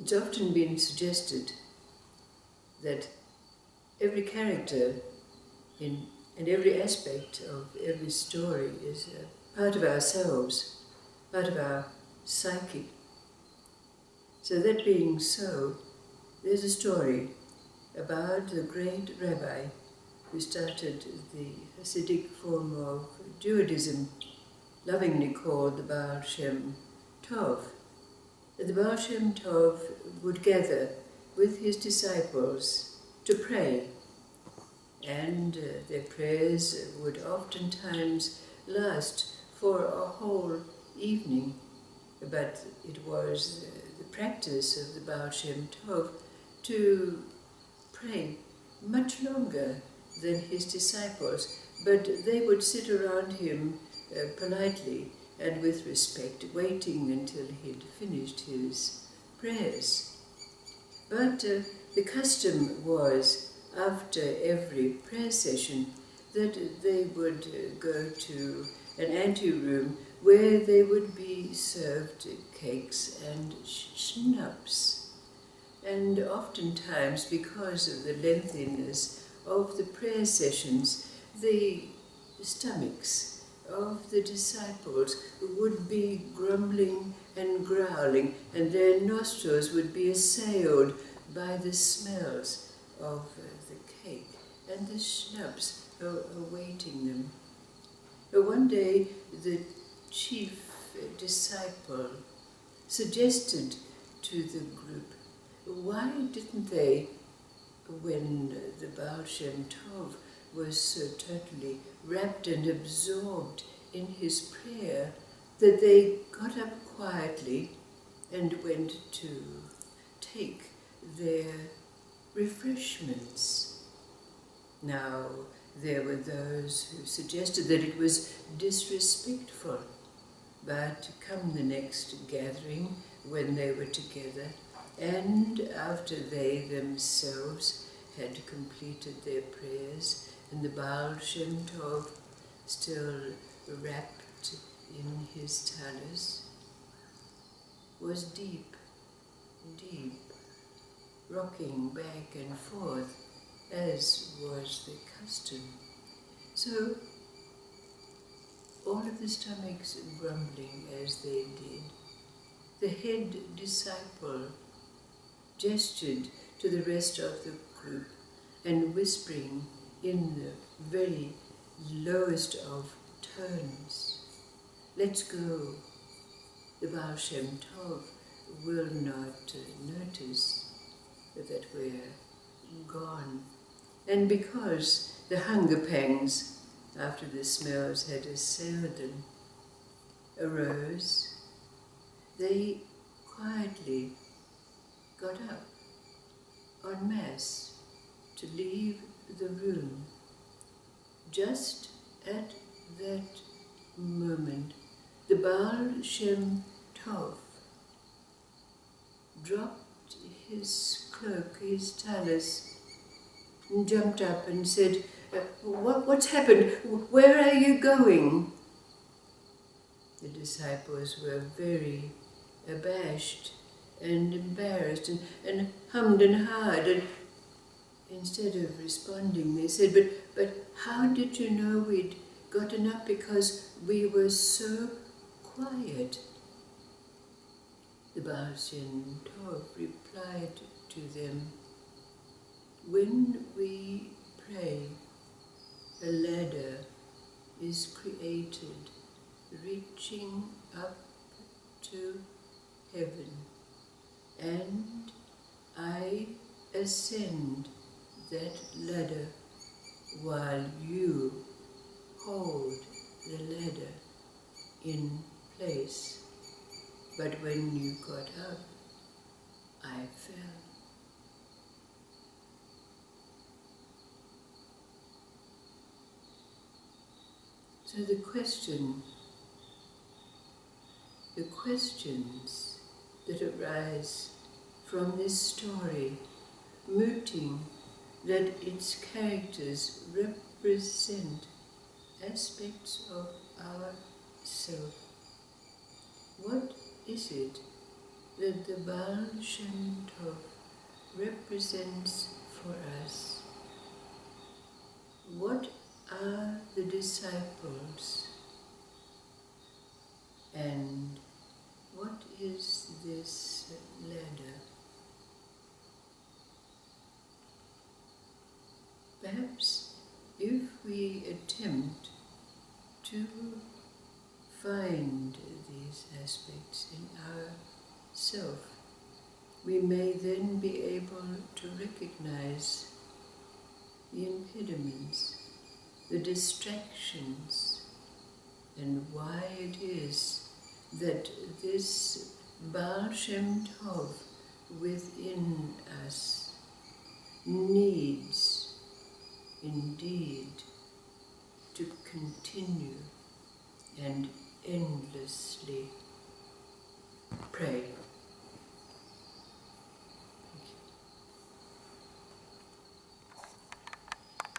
It's often been suggested that every character and every aspect of every story is a part of ourselves, part of our psyche. So that being so, there's a story about the great rabbi who started the Hasidic form of Judaism, lovingly called the Baal Shem Tov. The Baal Shem Tov would gather with his disciples to pray, and their prayers would oftentimes last for a whole evening. But it was the practice of the Baal Shem Tov to pray much longer than his disciples, but they would sit around him politely and with respect, waiting until he'd finished his prayers. But the custom was, after every prayer session, that they would go to an anteroom where they would be served cakes and schnapps. And oftentimes, because of the lengthiness of the prayer sessions, the stomachs of the disciples would be grumbling and growling, and their nostrils would be assailed by the smells of the cake and the schnapps awaiting them. One day, the chief disciple suggested to the group, why didn't they, when the Baal Shem Tov was so totally wrapped and absorbed in his prayer, that they got up quietly and went to take their refreshments. Now, there were those who suggested that it was disrespectful, but come the next gathering, when they were together, and after they themselves had completed their prayers, and the Baal Shem Tov still wrapped in his talus, was deep, deep, rocking back and forth, as was the custom. So, all of the stomachs grumbling as they did, the head disciple gestured to the rest of the group and whispering in the very lowest of tones, "Let's go. The Baal Shem Tov will not notice that we're gone." And because the hunger pangs after the smells had assailed them arose, they quietly got up en masse to leave the room. Just at that moment, the Baal Shem Tov dropped his cloak, his talus, and jumped up and said, What's happened? Where are you going?" The disciples were very abashed and embarrassed and hummed and hawed, and instead of responding they said, but how did you know we'd gotten up? Because we were so quiet." The Baal Shem Tov replied to them, "When we pray, a ladder is created reaching up to heaven, and I ascend that ladder while you hold the ladder in place. But when you got up, I fell." So the questions that arise from this story, mooting that its characters represent aspects of our self. What is it that the Baal Shem Tov represents for us. What are the disciples, and what is this ladder? Perhaps if we attempt to find these aspects in our self, we may then be able to recognize the impediments, the distractions, and why it is that this Baal Shem Tov within us needs indeed to continue and endlessly pray.